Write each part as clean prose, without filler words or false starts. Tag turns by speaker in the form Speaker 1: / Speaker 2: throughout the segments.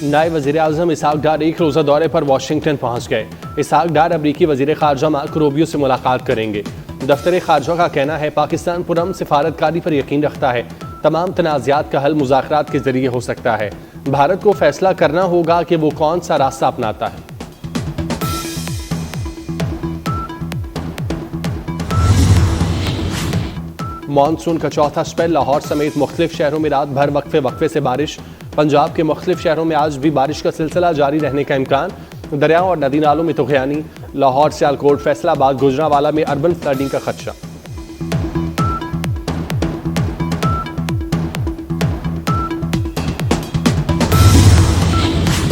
Speaker 1: नायब वज़ीर-ए-आज़म इसहाक डार एक रोज़ा दौरे पर वाशिंगटन पहुँच गए। इसहाक डार अमरीकी वज़ीर ख़ारजा मार्को रूबियो से मुलाकात करेंगे। दफ्तर ख़ारजा का कहना है पाकिस्तान पुरअमन सिफारतकारी पर यकीन रखता है। तमाम तनाज़ात का हल मुज़ाकरात के ज़रिए हो सकता है। भारत को फैसला करना होगा कि वो कौन सा रास्ता अपनाता है। मानसून का चौथा स्पेल लाहौर समेत मुख्तलिफ शहरों में रात भर वक्फे से बारिश। पंजाब के मुख्तलिफ शहरों में आज भी बारिश का सिलसिला जारी रहने का इम्कान। दरियाओं और नदी नालों में तुग़यानी। लाहौर, सियालकोट, फैसलाबाद, गुजरांवाला में अर्बन फ्लडिंग का खदशा।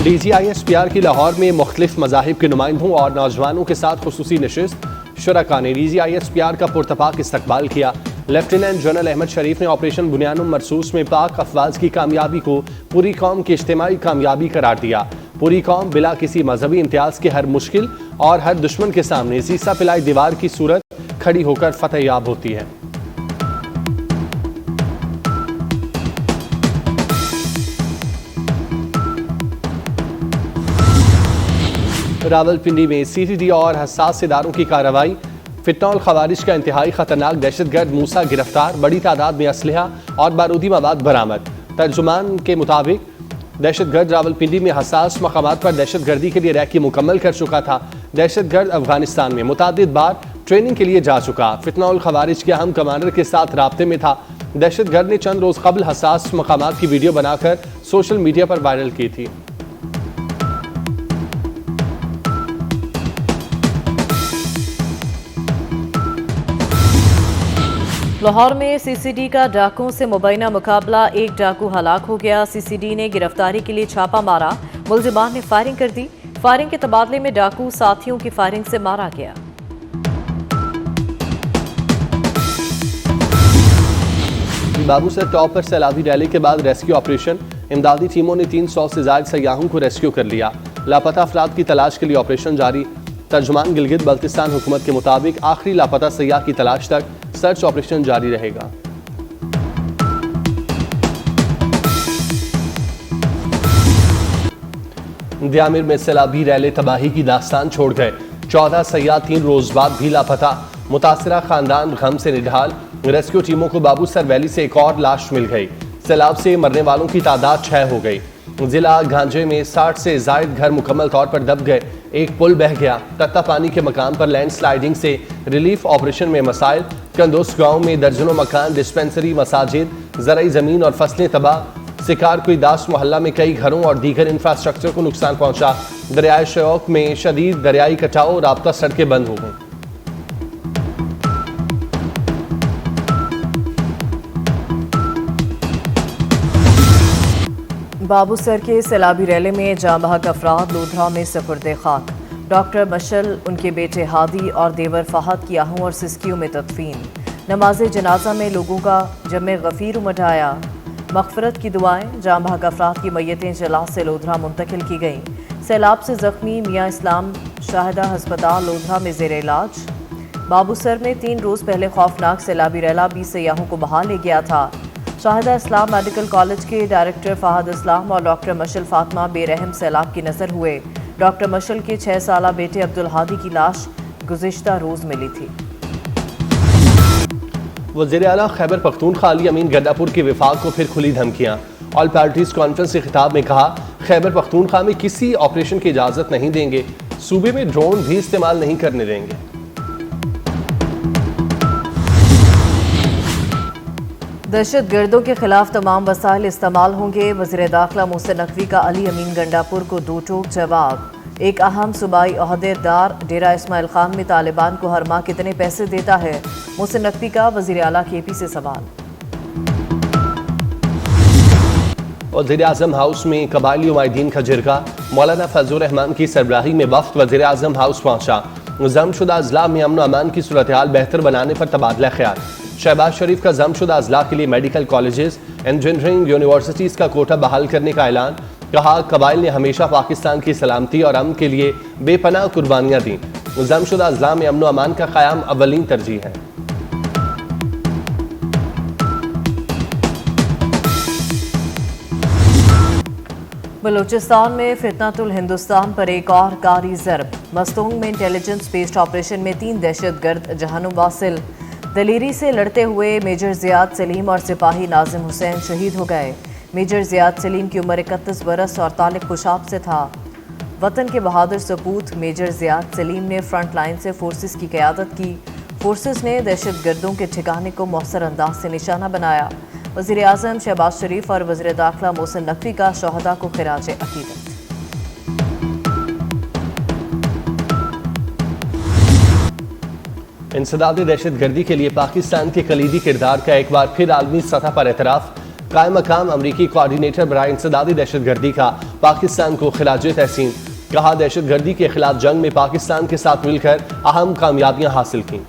Speaker 1: DGISPR की लाहौर में मुख्तलिफ मज़ाहिब के नुमाइंदों और नौजवानों के साथ खुसूसी नशिस्त। शुरका ने DGISPR का पुरतपाक इस्तकबाल किया। लेफ्टिनेंट जनरल अहमद शरीफ ने ऑपरेशन बुनियानुम मरसूस में पाक अफवाज की कामयाबी को पूरी कौम की इज्तिमाई कामयाबी करार दिया। पूरी कौम बिला किसी मजहबी इम्तियाज के हर मुश्किल और हर दुश्मन के सामने सीसा पिलाई दीवार की सूरत खड़ी होकर फतह याब होती है। रावलपिंडी में CTD और हसास इदारों की कार्रवाई। फितनौल खवारिज का इंतहाई खतरनाक दहशतगर्द मूसा गिरफ्तार। बड़ी तादाद में असलहा और बारूदी मवाद बरामद। तर्जुमान के मुताबिक दहशतगर्द रावलपिंडी में हसास मकामात पर दहशतगर्दी के लिए रैकी मुकम्मल कर चुका था। दहशतगर्द अफगानिस्तान में मुतादिद बार ट्रेनिंग के लिए जा चुका। फितनौल खवारिज के अहम कमांडर के साथ राब्ते में था। दहशतगर्द ने चंद रोज कबल हसास मकामात की वीडियो बनाकर सोशल मीडिया पर वायरल की थी।
Speaker 2: लाहौर में CCD का डाकुओं से मुबैना मुकाबला। एक डाकू हलाक हो गया। CCD ने गिरफ्तारी के लिए छापा मारा। मुल्जिमान ने फायरिंग कर दी। फायरिंग के तबादले में डाकू साथियों की फायरिंग से मारा गया।
Speaker 1: बाबूसर टॉप पर सैलाबी रैली के बाद रेस्क्यू ऑपरेशन। इमदादी टीमों ने 300 से ज्यादा सयाहों को रेस्क्यू कर लिया। लापता अफराद की तलाश के लिए ऑपरेशन जारी। तर्जुमान गिलगित बल्तिस्तान हुकूमत के मुताबिक आखिरी लापता सयाह की तलाश तक सर्च ऑपरेशन जारी रहेगा। दियामिर में सैलाबी रैले तबाही की दास्तान छोड़ गए। 14 सयाह 3 रोज बाद भी लापता। मुतासिरा खानदान गम से निढाल। रेस्क्यू टीमों को बाबूसर वैली से एक और लाश मिल गई। सैलाब से मरने वालों की तादाद 6 हो गई। जिला गांजे में 60 से जायद घर मुकम्मल तौर पर दब गए। एक पुल बह गया। तत्ता पानी के मकान पर लैंडस्लाइडिंग से रिलीफ ऑपरेशन में मसाइल। कंदोस गांव में दर्जनों मकान, डिस्पेंसरी, मसाजिद, ज़राई ज़मीन और फसलें तबाह। सिकार कोई दास मोहल्ला में कई घरों और दीगर इंफ्रास्ट्रक्चर को नुकसान पहुंचा। दरियाए शयोक में शदीद दरियाई कटाव, राब्ता सड़कें बंद हो गईं।
Speaker 2: बाबूसर के सैलाबी रैले में जांबाहक अफराद। लोधरा में सपुर्दे खाक। डॉक्टर मशल, उनके बेटे हादी और देवर फहद की आहूं और सिस्कियों में तदफीन। नमाज जनाजा में लोगों का जमे गफीर उमड़ आया। मगफरत की दुआएं। जांबाहक अफराद की मैयतें जला से लोधरा मुंतकिल की गईं। सैलाब से जख्मी मियाँ इस्लाम शाहिदा हस्पताल लोधरा में जेर इलाज। बाबूसर में 3 रोज पहले खौफनाक सैलाबी रैला 20 सयाहों को बहा ले गया था। शाहिदा इस्लाम मेडिकल कॉलेज के डायरेक्टर फहद इस्लाम और डॉक्टर मशल फातिमा बेरहम सैलाब की नजर हुए। डॉक्टर मशल के 6 साला बेटे अब्दुल हादी की लाश गुज़िश्ता रोज मिली थी।
Speaker 1: वज़ीर आला खैबर पख्तूनख्वा अली अमीन गंडापुर के विफाक को फिर खुली धमकियां। ऑल पार्टीज कॉन्फ्रेंस के खिताब में कहा, खैबर पख्तूनख्वा में किसी ऑपरेशन की इजाजत नहीं देंगे। सूबे में ड्रोन भी इस्तेमाल नहीं करने देंगे।
Speaker 2: दहशत गर्दों के खिलाफ तमाम वसाइल इस्तेमाल होंगे। वज़ीर दाखिला मोहसिन नकवी का अली अमीन गंडापुर को 2 टोक जवाब। एक अहम सूबाई ओहदेदार डेरा इस्माइल खान में तालिबान को हर माह कितने पैसे देता है? मोहसिन नकवी का वज़ीर आला KP से सवाल।
Speaker 1: वज़ीर आज़म हाउस में कबायली उमाइदीन का जिरगा। मौलाना फजलुर रहमान की सरबराही में वफ्द वज़ीर आज़म हाउस पहुंचा। जमशुदा अजला में अमन अमान की सूरत हाल बेहतर बनाने पर तबादला ख्याल। शहबाज शरीफ का जमशुदा अजला के लिए मेडिकल कॉलेजेस, इंजीनियरिंग यूनिवर्सिटीज़ का कोटा बहाल करने का ऐलान। कहा, कबाइल ने हमेशा पाकिस्तान की सलामती और अमन के लिए बेपनाह कुर्बानियाँ दी। जमशुदा अजला में अमन अमान का क़याम अव्वलीन तरजीह है।
Speaker 2: बलूचिस्तान में फितनतुल हिंदुस्तान पर एक और कारी ज़रब। मस्तूंग में इंटेलिजेंस बेस्ड ऑपरेशन में 3 दहशतगर्द जहन्नुम वासिल। दलेरी से लड़ते हुए मेजर ज़ियाद सलीम और सिपाही नाजिम हुसैन शहीद हो गए। मेजर ज़ियाद सलीम की उम्र 31 बरस और ताल्लुक खुशाब से था। वतन के बहादुर सपूत मेजर ज़ियाद सलीम ने फ्रंट लाइन से फोर्सेस की क़यादत की। फोर्सेस ने दहशतगर्दों के ठिकाने को मौसर अंदाज से निशाना बनाया। वज़ीर आज़म शहबाज शरीफ और वज़ीर दाखिला मोहसिन नकवी का शहदा को खिराज अकीदत।
Speaker 1: इंसदाद दहशतगर्दी के लिए पाकिस्तान के कलीदी किरदार का एक बार फिर आलमी सतह पर एतराफ़। कायम मकाम अमरीकी कोऑर्डिनेटर बराए इंसदादी दहशतगर्दी का पाकिस्तान को खिराज तहसीन। कहा, दहशतगर्दी के खिलाफ जंग में पाकिस्तान के साथ मिलकर अहम कामयाबियां हासिल की।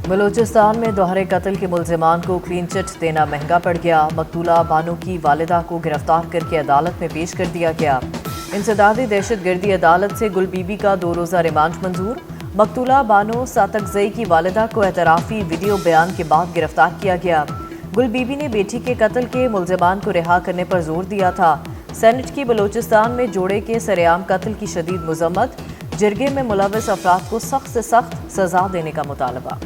Speaker 2: बलूचिस्तान में दोहरे कत्ल के मुल्जिमान को क्लीन चिट देना महंगा पड़ गया। मकतूला बानो की वालिदा को गिरफ्तार करके अदालत में पेश कर दिया गया। इंसदादी दहशतगर्दी अदालत से गुल बीबी का 2 रोज़ा रिमांड मंजूर। मकतूला बानो सातकजई की वालिदा को एतराफ़ी वीडियो बयान के बाद गिरफ्तार किया गया। गुल बीबी ने बेटी के कत्ल के मुल्जिमान को रिहा करने पर जोर दिया था। सेनेट की बलूचिस्तान में जोड़े के सरेआम कत्ल की शदीद मजम्मत। जिरगे में मुलविस अफराद को सख्त से सख्त सजा देने का मुतालबा।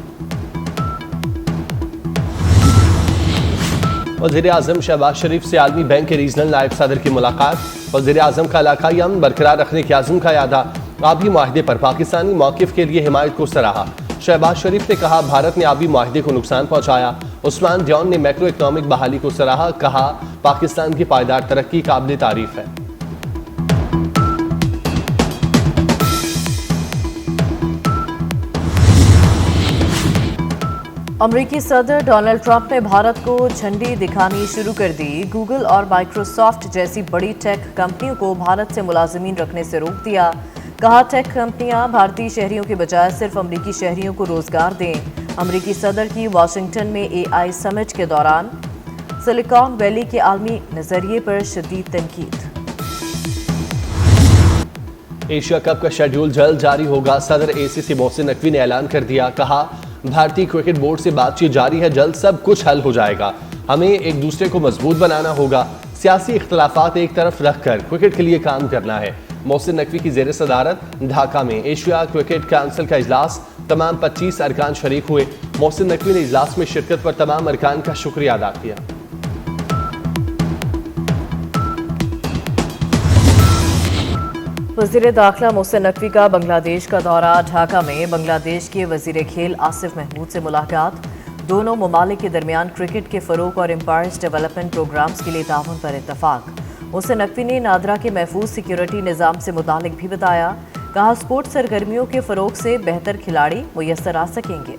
Speaker 1: वज़ीर आज़म शहबाज शरीफ से आलमी बैंक के रीजनल नायब सदर की मुलाकात। वज़ीर आज़म का इलाकाई अमन बरकरार रखने के आज़म का यादा। आबी माहदे पर पाकिस्तानी मौक़िफ़ के लिए हिमायत को सराहा। शहबाज शरीफ ने कहा, भारत ने आबी माहदे को नुकसान पहुँचाया। उस्मान डियोन ने मैक्रो इकनॉमिक बहाली को सराहा। कहा, पाकिस्तान की पायदार तरक्की काबिल तारीफ है।
Speaker 2: अमरीकी सदर डोनाल्ड ट्रंप ने भारत को झंडी दिखानी शुरू कर दी। गूगल और माइक्रोसॉफ्ट जैसी बड़ी टेक कंपनियों को भारत से मुलाजिमीन रखने से रोक दिया। कहा, टेक कंपनियां भारतीय शहरियों के बजाय सिर्फ अमरीकी शहरियों को रोजगार दें। अमरीकी सदर की वाशिंगटन में AI समिट के दौरान सिलिकॉन वैली के आलमी नजरिए पर शदीद तनकीद।
Speaker 1: एशिया कप का शेड्यूल जल्द जारी होगा। सदर ACC मोहसिन नकवी ने ऐलान कर दिया। कहा, भारतीय क्रिकेट बोर्ड से बातचीत जारी है, जल्द सब कुछ हल हो जाएगा। हमें एक दूसरे को मजबूत बनाना होगा। सियासी इख्तलाफात एक तरफ रखकर क्रिकेट के लिए काम करना है। मोहसिन नकवी की ज़ेर सदारत ढाका में एशिया क्रिकेट काउंसिल का इजलास। तमाम 25 अरकान शरीक हुए। मोहसिन नकवी ने इजलास में शिरकत पर तमाम अरकान का शुक्रिया अदा किया।
Speaker 2: वज़ीर दाखिला मोहसिन नकवी का बांग्लादेश का दौरा। ढाका में बांग्लादेश के वज़ीर खेल आसिफ महमूद से मुलाकात। दोनों ममालिक के दरमियान क्रिकेट के फ़रोग और एम्पायर्स डेवलपमेंट प्रोग्राम्स के लिए ताउन पर इत्तफाक। मोहसिन नकवी ने नादरा के महफूज सिक्योरिटी निज़ाम से मुतालिक भी बताया। कहा, स्पोर्ट्स सरगर्मियों के फ़रोग से बेहतर खिलाड़ी मुयस्सर आ सकेंगे।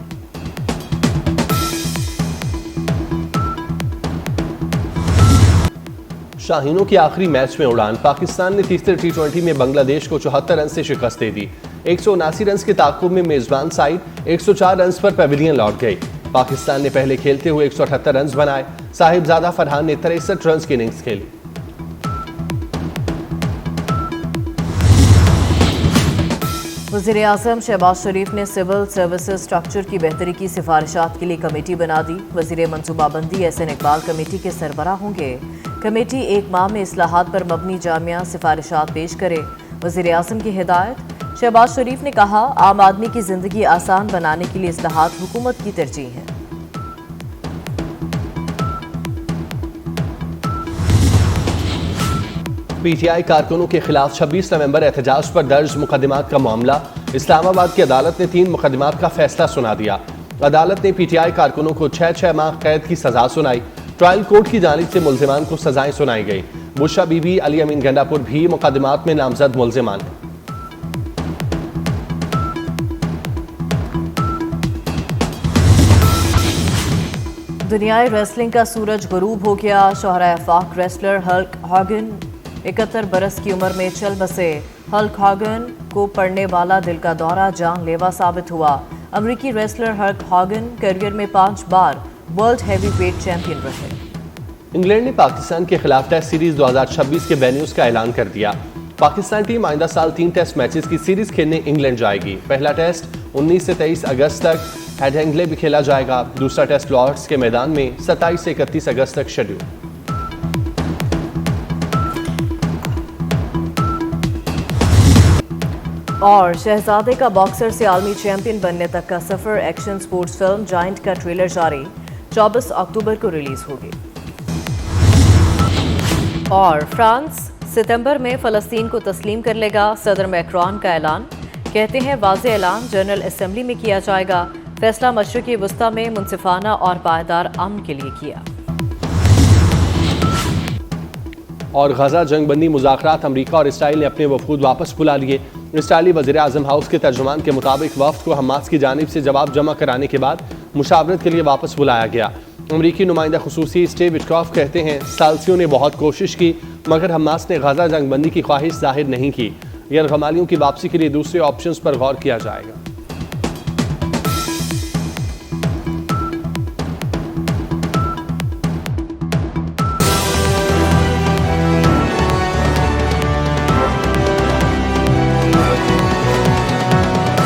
Speaker 1: शाहीनों के आखिरी मैच में उड़ान। पाकिस्तान ने तीसरे T20 में बांग्लादेश को 74 रन से शिकस्त दे दी। 179 रन के ताक़ुब में मेजबान साइड 104 रन पर पवेलियन लौट गई। पाकिस्तान ने पहले खेलते हुए 178 रन बनाए। साहिबजादा फरहान ने 63 रन की इनिंग्स खेली।
Speaker 2: वज़ीर आज़म शहबाज शरीफ ने सिविल सर्विसेज स्ट्रक्चर की बेहतरी की सिफारिशात के लिए कमेटी बना दी। वज़ीर मनसूबाबंदी SN इकबाल कमेटी के सरबराह होंगे। कमेटी 1 माह में इस्लाहात पर मबनी जामिया सिफारिशात पेश करे। वज़ीर आज़म की हिदायत। शहबाज शरीफ ने कहा, आम आदमी की ज़िंदगी आसान बनाने के लिए इस्लाहात हुकूमत की तरजीह है।
Speaker 1: PTI कारकुनों के खिलाफ 26 नवंबर एहतजाज पर दर्ज मुकदमात का मामला। इस्लामाबाद की अदालत ने 3 मुकदमात का फैसला सुना दिया। अदालत ने PTI कारकुनों को 6 माह कैद की सजा सुनाई। ट्रायल कोर्ट की जानिब से मुल्जिमान को सजाएं सुनाई गई। बुशा बीबी, अली अमीन गंडापुर भी मुकदमात में नामजद मुल्जिमान।
Speaker 2: दुनियाई रेसलिंग का सूरज गुरूब हो गया। शोहरा आफाक रेसलर हल्क हॉगन 71 बरस की उम्र में चल बसे। हल्क हॉगन को पड़ने वाला दिल का दौरा जानलेवा साबित हुआ। अमरीकी रेसलर हल्क हॉगन करियर में 5 बार वर्ल्ड हैवीवेट चैंपियन रहे।
Speaker 1: इंग्लैंड ने पाकिस्तान के खिलाफ टेस्ट सीरीज 2026 के वेन्यूज का ऐलान कर दिया। पाकिस्तान टीम आइंदा साल 3 टेस्ट मैचेस की सीरीज खेलने इंग्लैंड जाएगी। पहला टेस्ट 19 से 23 अगस्त तक एड हैंगले भी खेला जाएगा। दूसरा टेस्ट लॉर्ड्स के मैदान में 27 से 31 अगस्त तक शेड्यूल।
Speaker 2: और शहजादे का बॉक्सर से आलमी चैंपियन बनने तक का सफर एक्शन स्पोर्ट्स फिल्म जायंट का ट्रेलर जारी, 24 अक्टूबर को रिलीज होगी। और फ्रांस सितंबर में फलस्तीन को तस्लीम कर लेगा, सदर मैक्रोन का ऐलान। कहते हैं वाज़ेह ऐलान जनरल असेंबली में किया जाएगा। फैसला मशरिक़ी वस्ता में मुनसिफाना और पायदार अमन के लिए किया।
Speaker 1: और गजा जंगबंदी मुज़ाकरात अमरीका और इसराइल ने अपने वफूद वापस बुला लिए। इसराइली वज़ीर आज़म हाउस के तर्जुमान के मुताबिक वफ्द को हमास की जानिब से जवाब जमा कराने के बाद मुशावरत के लिए वापस बुलाया गया। अमरीकी नुमाइंदा खुसूसी स्टीव विटकॉफ कहते हैं सालसियों ने बहुत कोशिश की मगर हमास ने गजा जंगबंदी की ख्वाहिश जाहिर नहीं की। यरगमालियों की वापसी के लिए दूसरे ऑप्शंस पर गौर किया जाएगा।